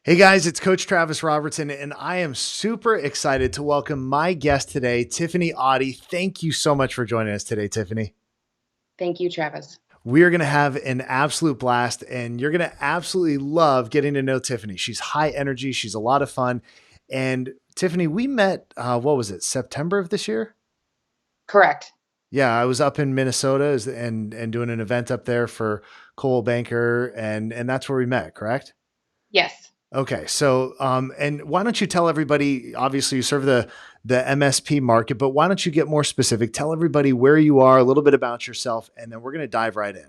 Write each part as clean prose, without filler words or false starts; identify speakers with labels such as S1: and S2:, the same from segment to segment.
S1: Hey guys, it's Coach Travis Robertson, and I am super excited to welcome my guest today, Tiffany Otte. Thank you so much for joining us today, Tiffany.
S2: Thank you, Travis.
S1: We are going to have an absolute blast, and you're going to absolutely love getting to know Tiffany. She's high energy, she's a lot of fun. And Tiffany, we met, what was it, September of this year?
S2: Correct.
S1: Yeah, I was up in Minnesota and doing an event up there for Cole Banker, and that's where we met, correct?
S2: Yes.
S1: Okay, so and why don't you tell everybody? Obviously, you serve the MSP market, but why don't you get more specific? Tell everybody where you are, a little bit about yourself, and then we're going to dive right in.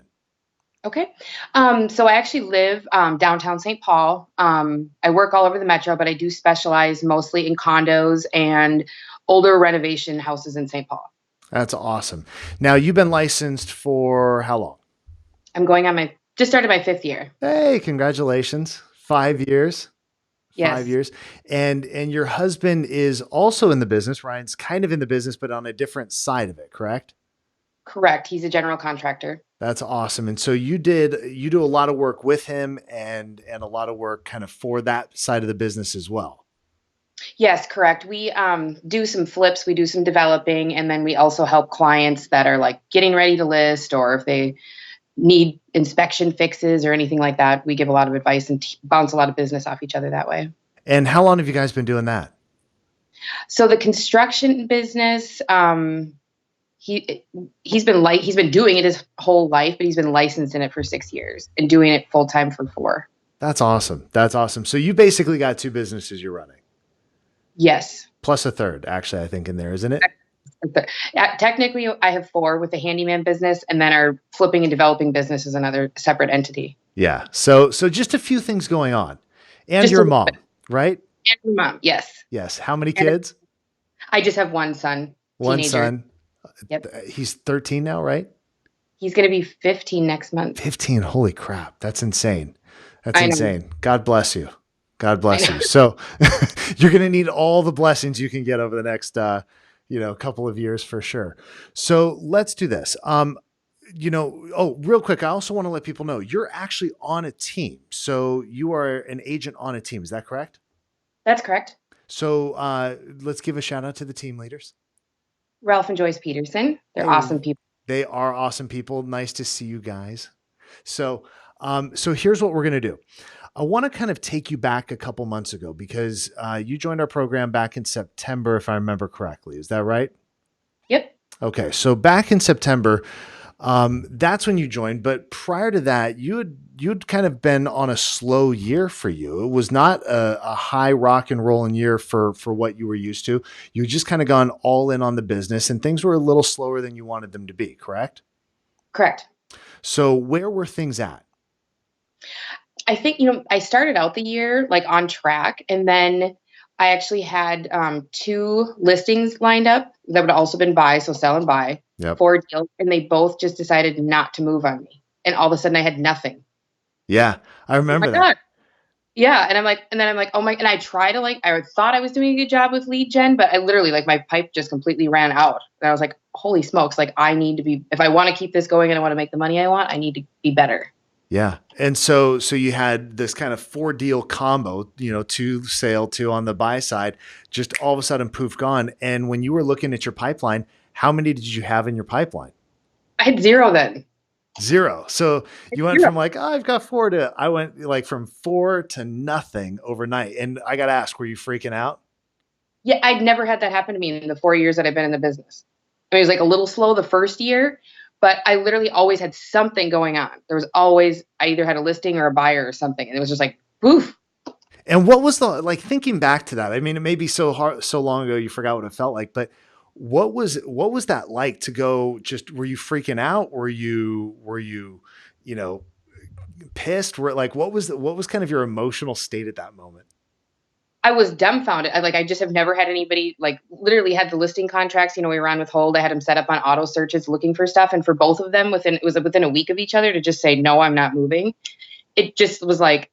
S2: Okay. So I actually live downtown St. Paul. I work all over the metro, but I do specialize mostly in condos and older renovation houses in St. Paul.
S1: That's awesome. Now, you've been licensed for how long?
S2: I'm going on just started my fifth year.
S1: Hey, congratulations! 5 years. Five
S2: Yes,
S1: years, and your husband is also in the business. Ryan's kind of in the business, but on a different side of it. Correct?
S2: correct. He's a general contractor.
S1: That's awesome. And so you do a lot of work with him and a lot of work kind of for that side of the business as well.
S2: Yes, correct. We do some flips, we do some developing, and then we also help clients that are like getting ready to list or if they need inspection fixes or anything like that. We give a lot of advice and bounce a lot of business off each other that way.
S1: And how long have you guys been doing that?
S2: So the construction business, he he's been doing it his whole life, but he's been licensed in it for 6 years and doing it full time for four.
S1: That's awesome. That's awesome. So you basically got two businesses you're running,
S2: Yes.
S1: plus a third, actually, I think in there, isn't it?
S2: Yeah, technically, I have four with the handyman business, and then our flipping and developing business is another separate entity.
S1: Yeah. So just a few things going on, and
S2: Just a
S1: your
S2: little bit.
S1: mom, right?
S2: And my mom, yes.
S1: Yes. How many
S2: And
S1: kids?
S2: I just have one son,
S1: One
S2: teenager.
S1: son.
S2: Yep.
S1: He's 13 now, right?
S2: He's going to be 15 next month.
S1: 15. Holy crap. That's insane. That's
S2: I know.
S1: insane. God bless you. God
S2: I
S1: bless
S2: know.
S1: you. So you're going to need all the blessings you can get over the next, couple of years for sure. So let's do this. Real quick, I also want to let people know you're actually on a team. So you are an agent on a team. Is that correct?
S2: That's correct.
S1: So let's give a shout out to the team leaders.
S2: Ralph and Joyce Peterson. They're
S1: Hey,
S2: awesome people.
S1: they are awesome people. Nice to see you guys. So here's what we're going to do. I want to kind of take you back a couple months ago because you joined our program back in September, if I remember correctly. Is that right?
S2: Yep.
S1: Okay. So back in September, that's when you joined. But prior to that, you'd kind of been on a slow year for you. It was not a high rock and rolling year for what you were used to. You had just kind of gone all in on the business, and things were a little slower than you wanted them to be. Correct?
S2: Correct.
S1: So where were things at?
S2: I think, I started out the year like on track, and then I actually had two listings lined up that would also been buy, so sell and buy,
S1: Yep.
S2: four deals, and they both just decided not to move on me. And all of a sudden I had nothing.
S1: Yeah, I
S2: Oh my
S1: remember that.
S2: God. Yeah. And then I'm like, oh my, and I try to like, I thought I was doing a good job with lead gen, but I literally like my pipe just completely ran out. And I was like, holy smokes, like I need to be, if I want to keep this going and I want to make the money I want, I need to be better.
S1: Yeah. And so you had this kind of four deal combo, two sale, two on the buy side, just all of a sudden poof gone. And when you were looking at your pipeline, how many did you have in your pipeline?
S2: I had zero then.
S1: Zero. So you went
S2: Zero.
S1: from like, oh, I've got four to, I went like from four to nothing overnight. And I got to ask, were you freaking out?
S2: Yeah, I'd never had that happen to me in the 4 years that I've been in the business. I mean, it was like a little slow the first year, but I literally always had something going on. There was always, I either had a listing or a buyer or something. And it was just like, poof.
S1: And what was like thinking back to that? I mean, it may be so hard, so long ago, you forgot what it felt like, but what was that like to go just, were you freaking out? Were you, you know, pissed? What was kind of your emotional state at that moment?
S2: I was dumbfounded. I just have never had anybody like literally had the listing contracts, we were on with hold. I had them set up on auto searches looking for stuff. And for both of them it was within a week of each other to just say, no, I'm not moving. It just was like,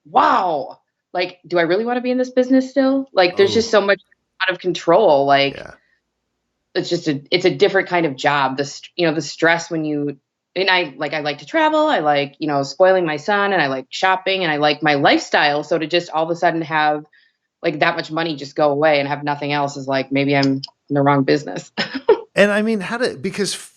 S2: wow, like, do I really want to be in this business still? Like, there's just
S1: Oh,
S2: so much out of control. Like,
S1: yeah.
S2: it's a different kind of job. The stress when you and I like to travel. I like, spoiling my son, and I like shopping, and I like my lifestyle. So to just all of a sudden have like that much money just go away and have nothing else is like, maybe I'm in the wrong business.
S1: And I mean, because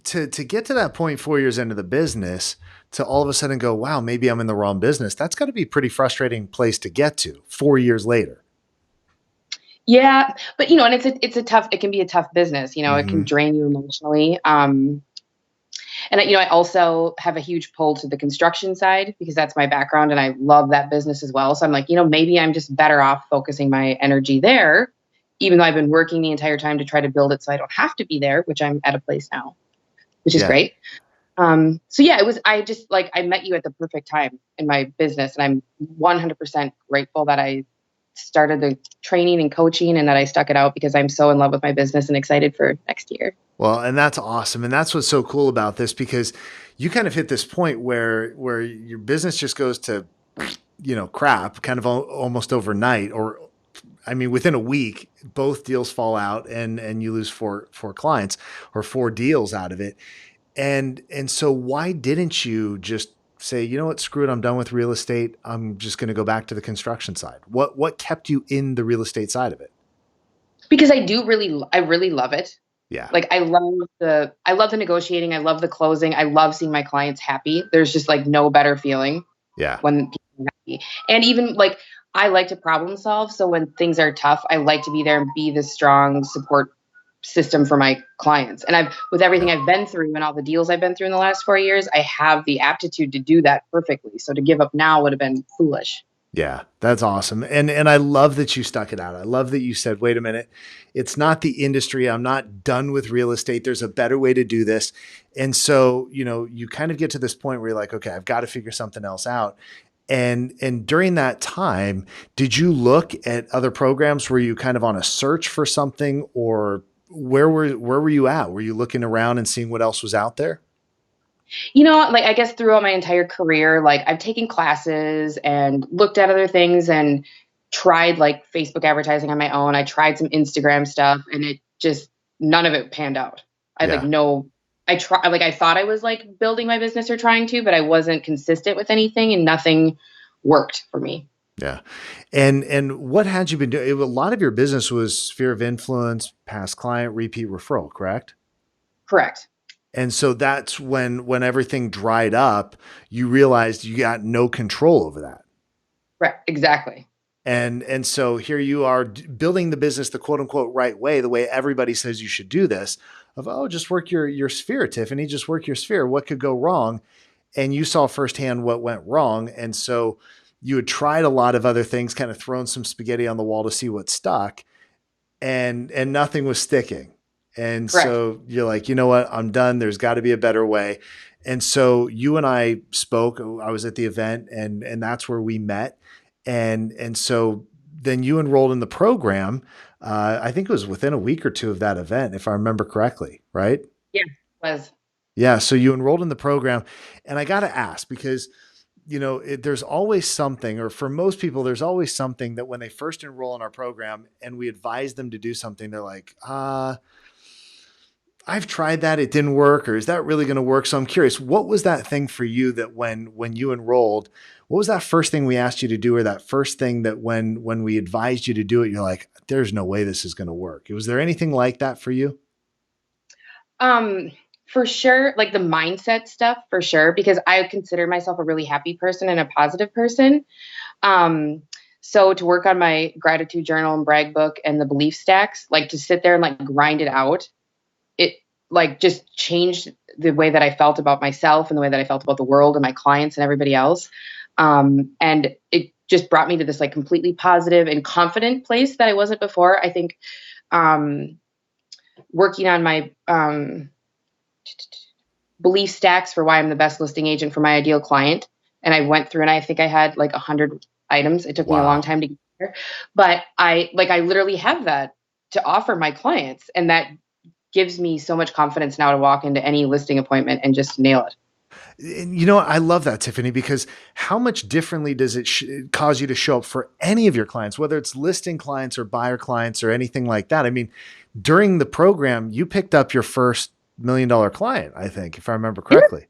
S1: to get to that point 4 years into the business, to all of a sudden go, wow, maybe I'm in the wrong business. That's got to be a pretty frustrating place to get to 4 years later.
S2: Yeah, but and it's a tough. It can be a tough business. It can
S1: Hmm.
S2: drain you emotionally. And I also have a huge pull to the construction side because that's my background, and I love that business as well. So I'm like, maybe I'm just better off focusing my energy there, even though I've been working the entire time to try to build it so I don't have to be there, which I'm at a place now, which is
S1: Yeah.
S2: great. So yeah, I just like, I met you at the perfect time in my business, and I'm 100% grateful that I started the training and coaching and that I stuck it out, because I'm so in love with my business and excited for next year.
S1: Well, and that's awesome. And that's what's so cool about this, because you kind of hit this point where your business just goes to, crap kind of almost overnight, or I mean, within a week, both deals fall out, and you lose four clients or four deals out of it. And so why didn't you just say, you know what, screw it, I'm done with real estate. I'm just going to go back to the construction side. What kept you in the real estate side of it?
S2: Because I really love it.
S1: Yeah.
S2: Like I love the negotiating. I love the closing. I love seeing my clients happy. There's just like no better feeling
S1: Yeah.
S2: when people are happy. And even like, I like to problem solve. So when things are tough, I like to be there and be the strong support system for my clients. And with everything
S1: Yeah.
S2: I've been through and all the deals I've been through in the last 4 years, I have the aptitude to do that perfectly. So to give up now would have been foolish.
S1: Yeah, that's awesome. And I love that you stuck it out. I love that you said, wait a minute, it's not the industry. I'm not done with real estate. There's a better way to do this. And so, you kind of get to this point where you're like, okay, I've got to figure something else out. And during that time, did you look at other programs? Were you kind of on a search for something, or where were you at? Were you looking around and seeing what else was out there?
S2: Like I guess throughout my entire career, like I've taken classes and looked at other things and tried like Facebook advertising on my own. I tried some Instagram stuff, and it just, none of it panned out. I like
S1: Yeah.
S2: no I thought I was like building my business or trying to, but I wasn't consistent with anything, and nothing worked for me.
S1: Yeah. And what had you been doing? A lot of your business was sphere of influence, past client, repeat referral, correct?
S2: Correct.
S1: And so that's when everything dried up, you realized you got no control over that.
S2: Right. Exactly.
S1: And so here you are building the business the quote unquote right way, the way everybody says you should do this, of, oh, just work your sphere, Tiffany, just work your sphere. What could go wrong? And you saw firsthand what went wrong. And so you had tried a lot of other things, kind of thrown some spaghetti on the wall to see what stuck, and nothing was sticking. And
S2: Correct.
S1: so you're like, you know what? I'm done. There's got to be a better way. And so you and I spoke. I was at the event, and that's where we met. And so then you enrolled in the program. I think it was within a week or two of that event, if I remember correctly, right?
S2: Yeah. Was.
S1: Yeah. So you enrolled in the program, and I got to ask, because there's always something, or for most people, there's always something that when they first enroll in our program and we advise them to do something, they're like, I've tried that, it didn't work, or is that really going to work? So I'm curious, what was that thing for you that when you enrolled, what was that first thing we asked you to do, or that first thing that when we advised you to do it, you're like, there's no way this is going to work? Was there anything like that for you?
S2: Um, for sure, like the mindset stuff, for sure, because I consider myself a really happy person and a positive person. Um, so to work on my gratitude journal and brag book and the belief stacks, like to sit there and like grind it out, it like just changed the way that I felt about myself and the way that I felt about the world and my clients and everybody else. And it just brought me to this like completely positive and confident place that I wasn't before. I think, um, working on my, belief stacks for why I'm the best listing agent for my ideal client. And I went through, and I think I had like 100 items. It took me a long
S1: Wow.
S2: time to get there, but I literally have that to offer my clients. And that gives me so much confidence now to walk into any listing appointment and just nail it.
S1: And I love that, Tiffany, because how much differently does it cause you to show up for any of your clients, whether it's listing clients or buyer clients or anything like that? I mean, during the program, you picked up your first $1 million client, I think, if I remember
S2: Yeah.
S1: correctly.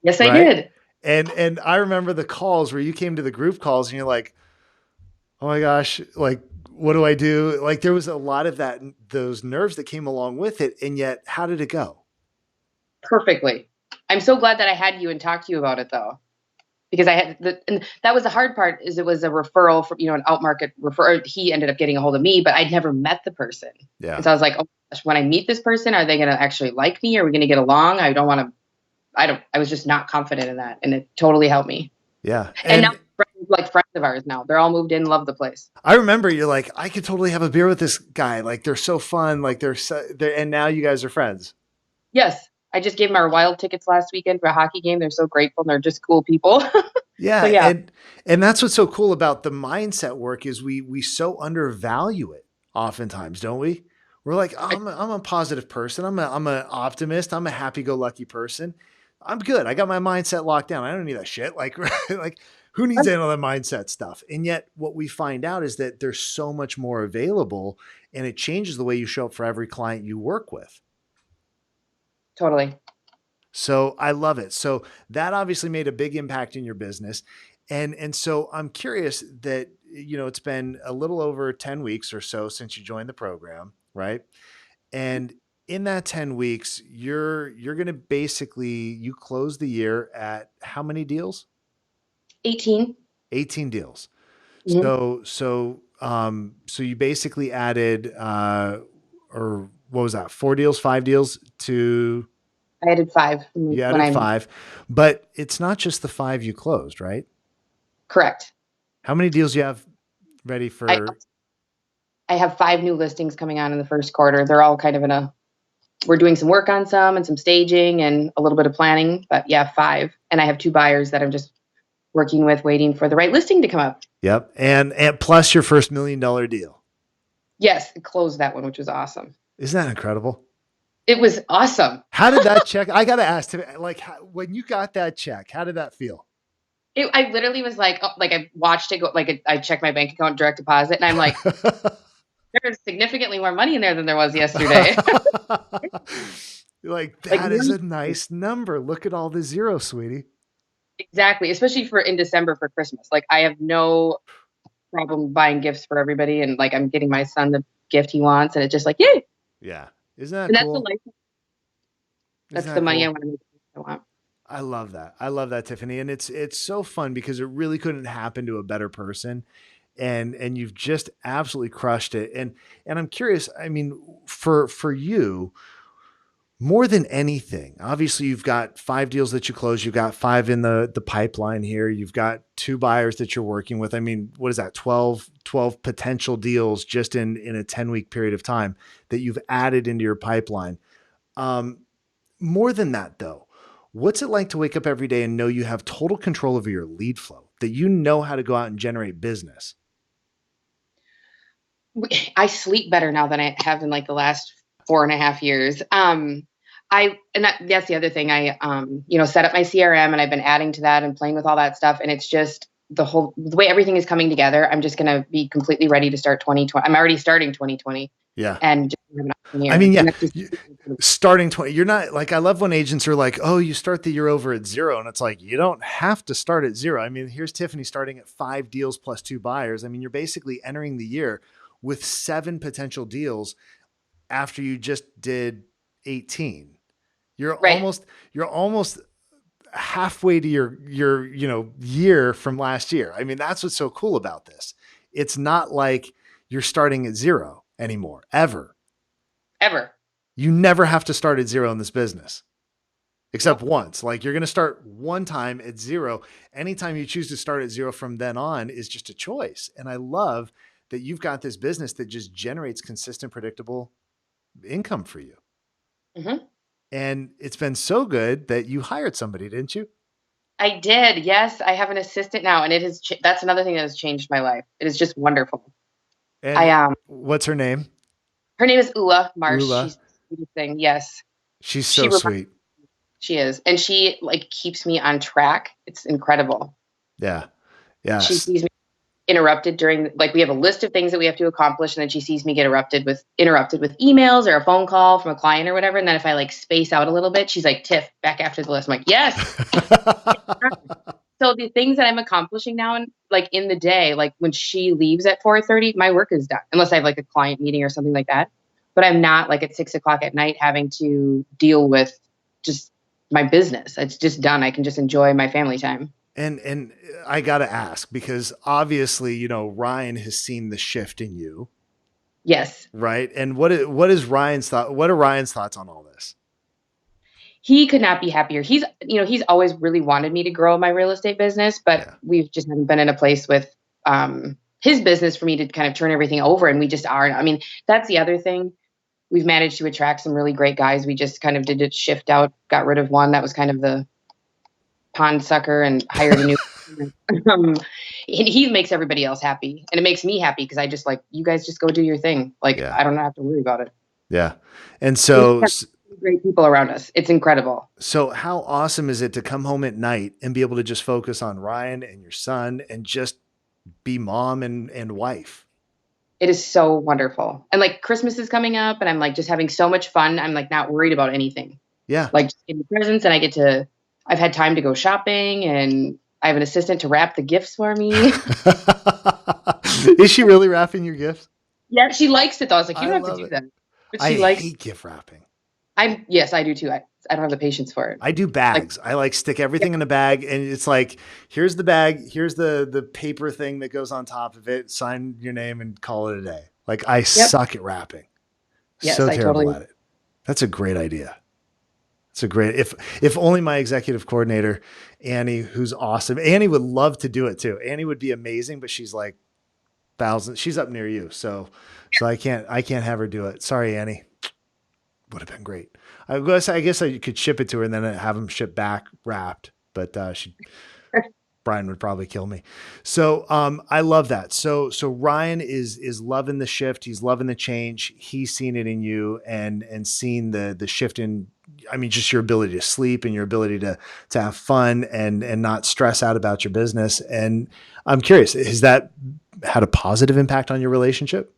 S2: Yes, I
S1: right?
S2: did.
S1: And I remember the calls where you came to the group calls and you're like, oh my gosh, like what do I do? Like there was a lot of that, those nerves that came along with it. And yet, how did it go?
S2: Perfectly. I'm so glad that I had you and talked to you about it though, because and that was the hard part is it was a referral from, an outmarket referral. He ended up getting a hold of me, but I'd never met the person. And
S1: Yeah.
S2: so I was like, oh gosh, when I meet this person, are they going to actually like me? Are we going to get along? I don't want to, I was just not confident in that. And it totally helped me.
S1: Yeah.
S2: And now
S1: And
S2: like friends of ours now, they're all moved in, love the place.
S1: I remember you're like, I could totally have a beer with this guy. Like they're so fun. Like and now you guys are friends.
S2: Yes. I just gave them our wild tickets last weekend for a hockey game. They're so grateful and they're just cool people. So
S1: Yeah.
S2: yeah,
S1: And that's what's so cool about the mindset work is we so undervalue it oftentimes, don't we? We're like, oh, I'm a positive person. I'm an optimist. I'm a happy go lucky person. I'm good. I got my mindset locked down. I don't need that shit. Like, like who needs any of that mindset stuff? And yet what we find out is that there's so much more available and it changes the way you show up for every client you work with.
S2: totally.
S1: So I love it. So that obviously made a big impact in your business. And so I'm curious that, it's been a little over 10 weeks or so since you joined the program, right? And in that 10 weeks, you're going to basically, you close the year at how many deals?
S2: 18.
S1: 18 deals.
S2: Mhm.
S1: So you basically added, or what was that? 4 deals, 5 deals to,
S2: I added 5
S1: you
S2: when
S1: added
S2: I'm
S1: 5, but it's not just the 5 you closed, right?
S2: correct.
S1: How many deals you have ready
S2: I
S1: for?
S2: I have 5 new listings coming on in the first quarter. They're all kind of we're doing some work on some and some staging and a little bit of planning, but yeah, 5. And I have 2 buyers that I'm just working with, waiting for the right listing to come up.
S1: Yep. And plus your first $1 million deal.
S2: Yes, I closed that one, which was awesome.
S1: Isn't that incredible?
S2: It was awesome.
S1: How did that check? I got to ask, like, when you got that check, how did that feel?
S2: I literally was like, oh, like I watched it go, like I checked my bank account direct deposit, and I'm like, there's significantly more money in there than there was yesterday.
S1: You're like,
S2: Like
S1: that is a nice number. Look at all the zeros, sweetie.
S2: exactly, especially for in December for Christmas. Like I have no problem buying gifts for everybody, and like I'm getting my son the gift he wants, and it's just like yay.
S1: Yeah. Isn't that
S2: And that's the
S1: cool?
S2: life.
S1: Isn't
S2: That's the
S1: that
S2: money I
S1: cool?
S2: want to make. I want.
S1: I love that. I love that, Tiffany. And it's so fun because it really couldn't happen to a better person. And you've just absolutely crushed it. And I'm curious, I mean, for you, more than anything, obviously you've got 5 deals that you close, you've got 5 in the pipeline here, you've got 2 buyers that you're working with. I mean, what is that? 12 potential deals just in a 10-week period of time that you've added into your pipeline. Um, More than that, though, what's it like to wake up every day and know you have total control over your lead flow, that you know how to go out and generate business?
S2: I sleep better now than I have in like the last 4.5 years. That's the other thing. I set up my CRM and I've been adding to that and playing with all that stuff. And it's just the way everything is coming together. I'm just going to be completely ready to start 2020. I'm already starting 2020
S1: Yeah.
S2: and just have an awesome
S1: I
S2: year.
S1: mean, yeah,
S2: And that's just
S1: starting 20, you're not like, I love when agents are like, oh, you start the year over at 0. And it's like, you don't have to start at 0. I mean, here's Tiffany starting at 5 deals plus 2 buyers. I mean, you're basically entering the year with 7 potential deals after you just did 18. You're
S2: right.
S1: almost, you're almost halfway to your year from last year. I mean, that's what's so cool about this. It's not like you're starting at 0 anymore, ever.
S2: Ever.
S1: You never have to start at 0 in this business except
S2: Nope.
S1: once. Like you're going to start one time at 0. Anytime you choose to start at 0 from then on is just a choice. And I love that you've got this business that just generates consistent, predictable income for you.
S2: Hmm.
S1: And it's been so good that you hired somebody, didn't you?
S2: I did. Yes. I have an assistant now and that's another thing that has changed my life. It is just wonderful. I,
S1: And what's her name?
S2: her name is Ula Marsh.
S1: Ula.
S2: She's the sweetest thing. Yes.
S1: She's
S2: She
S1: so sweet.
S2: She is. And she like keeps me on track. It's incredible.
S1: Yeah.
S2: She
S1: Yes.
S2: sees me. interrupted during, like, we have a list of things that we have to accomplish, and then she sees me get interrupted with emails or a phone call from a client or whatever. And then if I like space out a little bit, she's like, Tiff, back after the list. I'm like, yes. So the things that I'm accomplishing now, and like in the day, like when she leaves at 4:30, my work is done, unless I have like a client meeting or something like that. But I'm not like at 6 o'clock at night having to deal with just my business. It's just done. I can just enjoy my family time.
S1: And I got to ask, because obviously, Ryan has seen the shift in you,
S2: Yes.
S1: right? And what is Ryan's thought? What are Ryan's thoughts on all this?
S2: He could not be happier. He's always really wanted me to grow my real estate business, but
S1: Yeah.
S2: we've just haven't been in a place with his business for me to kind of turn everything over. And we just aren't. I mean, that's the other thing. We've managed to attract some really great guys. We just kind of did a shift out, got rid of one that was kind of the pond sucker and hired a new. um, he makes everybody else happy, and it makes me happy because I just like, you guys just go do your thing. Like,
S1: Yeah.
S2: I don't have to worry about it.
S1: Yeah. And
S2: We
S1: so,
S2: have great people around us. It's incredible.
S1: so how awesome is it to come home at night and be able to just focus on Ryan and your son and just be mom and wife?
S2: It is so wonderful. And like Christmas is coming up, and I'm like just having so much fun. I'm like not worried about anything.
S1: Yeah.
S2: Like just getting presents, and I've had time to go shopping, and I have an assistant to wrap the gifts for me.
S1: Is she really wrapping your gifts?
S2: Yeah, she likes it though. I was like, you
S1: I
S2: don't have
S1: love
S2: to do
S1: it.
S2: that. But
S1: I
S2: she likes
S1: hate gift wrapping.
S2: yes, I do too. I don't have the patience for it.
S1: I do bags. I like stick everything in a bag, and it's like, here's the bag, here's the paper thing that goes on top of it, sign your name and call it a day. Like, I suck at wrapping.
S2: Yes,
S1: So
S2: I
S1: terrible
S2: totally
S1: at it. That's a great idea. It's a great, if only my executive coordinator, Annie, who's awesome. Annie would love to do it too. Annie would be amazing, but she's like she's up near you. So I can't have her do it. Sorry, Annie. Would have been great. I guess I could ship it to her and then have them shipped back wrapped, but Brian would probably kill me. So I love that. So Ryan is loving the shift. He's loving the change. He's seen it in you and seen the shift in, I mean, just your ability to sleep and your ability to have fun and not stress out about your business. And I'm curious, has that had a positive impact on your relationship?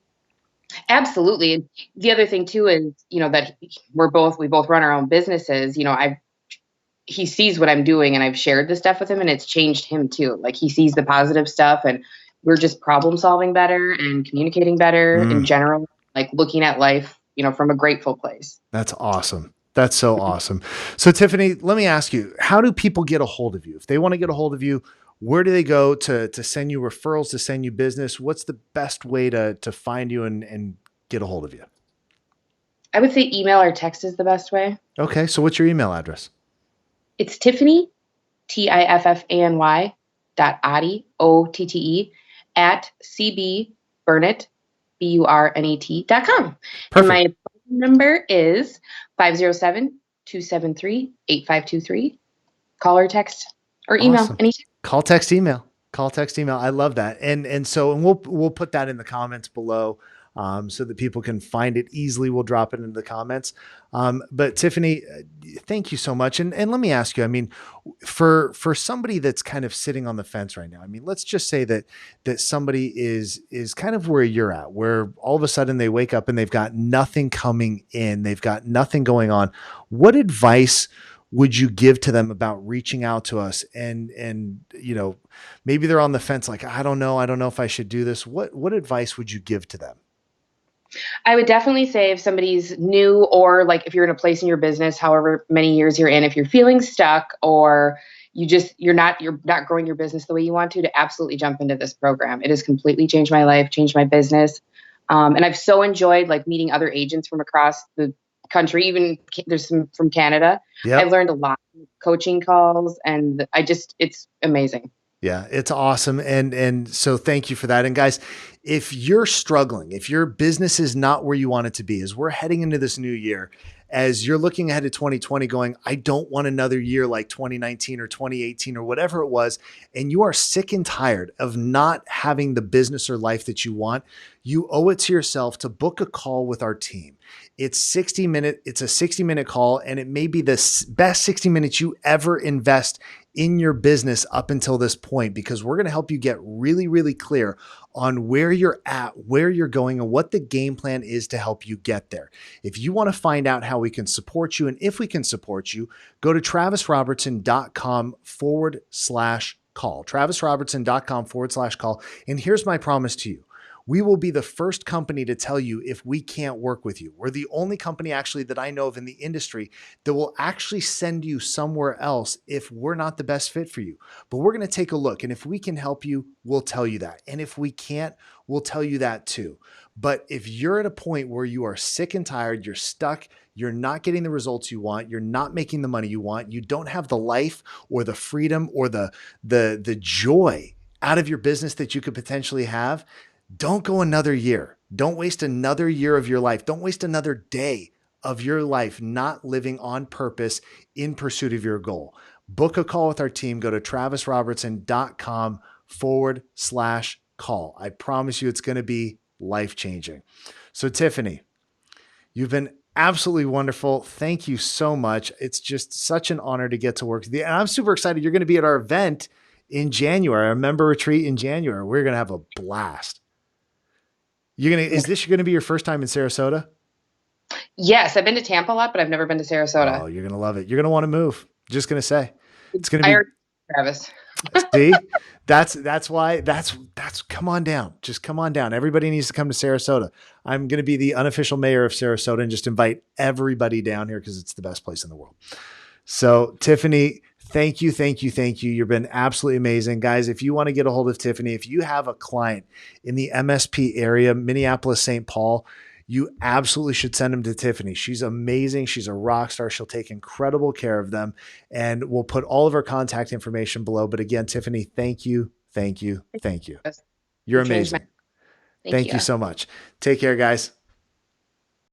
S2: Absolutely. And the other thing too is, that we both run our own businesses. He sees what I'm doing, and I've shared this stuff with him, and it's changed him too. Like, he sees the positive stuff, and we're just problem solving better and communicating better in general, like looking at life, from a grateful place.
S1: That's awesome. That's so awesome. So Tiffany, let me ask you, how do people get a hold of you? If they want to get a hold of you, where do they go to send you referrals, to send you business? What's the best way to find you and get a hold of you?
S2: I would say email or text is the best way.
S1: Okay. So what's your email address?
S2: It's Tiffany, Tiffany .Otte, Otte, at cbburnett, BURNET.com. And my phone number is 507-273-8523. Call or text or email.
S1: Awesome.
S2: Anytime.
S1: Call, text, email. Call, text, email. I love that. And we'll put that in the comments below, so that people can find it easily. We'll drop it into the comments. But Tiffany, thank you so much. And let me ask you, I mean, for somebody that's kind of sitting on the fence right now, I mean, let's just say that somebody is kind of where you're at, where all of a sudden they wake up and they've got nothing coming in. They've got nothing going on. What advice would you give to them about reaching out to us? And maybe they're on the fence, like, I don't know if I should do this. What advice would you give to them?
S2: I would definitely say, if somebody's new, or like if you're in a place in your business, however many years you're in, if you're feeling stuck, or you're not growing your business the way you want to absolutely jump into this program. It has completely changed my life, changed my business. And I've so enjoyed like meeting other agents from across the country. Even there's some from Canada.
S1: Yep.
S2: I've learned a lot from coaching calls, and it's amazing.
S1: Yeah, it's awesome. And so thank you for that. And guys, if you're struggling, if your business is not where you want it to be, as we're heading into this new year, as you're looking ahead to 2020 going, I don't want another year like 2019 or 2018 or whatever it was, and you are sick and tired of not having the business or life that you want, you owe it to yourself to book a call with our team. It's a 60-minute call, and it may be the best 60 minutes you ever invest in your business up until this point, because we're going to help you get really, really clear on where you're at, where you're going, and what the game plan is to help you get there. If you want to find out how we can support you and if we can support you, go to travisrobertson.com/call, travisrobertson.com/call. And here's my promise to you. We will be the first company to tell you if we can't work with you. We're the only company actually that I know of in the industry that will actually send you somewhere else if we're not the best fit for you. But we're going to take a look. And if we can help you, we'll tell you that. And if we can't, we'll tell you that too. But if you're at a point where you are sick and tired, you're stuck, you're not getting the results you want, you're not making the money you want, you don't have the life or the freedom or the joy out of your business that you could potentially have, don't go another year. Don't waste another year of your life. Don't waste another day of your life not living on purpose in pursuit of your goal. Book a call with our team. Go to travisrobertson.com/call. I promise you it's going to be life-changing. So Tiffany, you've been absolutely wonderful. Thank you so much. It's just such an honor to get to work with you. And I'm super excited. You're going to be at our event in January, our member retreat in January. We're going to have a blast. Is this going to be your first time in Sarasota?
S2: Yes, I've been to Tampa a lot, but I've never been to Sarasota.
S1: Oh, you're going to love it. You're going to want to move. Just going to say it's going
S2: I
S1: to
S2: already, Travis.
S1: be, see, that's why come on down. Just come on down. Everybody needs to come to Sarasota. I'm going to be the unofficial mayor of Sarasota and just invite everybody down here because it's the best place in the world. So Tiffany, thank you. Thank you. Thank you. You've been absolutely amazing. Guys, if you want to get a hold of Tiffany, if you have a client in the MSP area, Minneapolis, St. Paul, you absolutely should send them to Tiffany. She's amazing. She's a rock star. She'll take incredible care of them. And we'll put all of her contact information below. But again, Tiffany, thank you. Thank you. Thank you. You're amazing. Thank you so much. Take care, guys.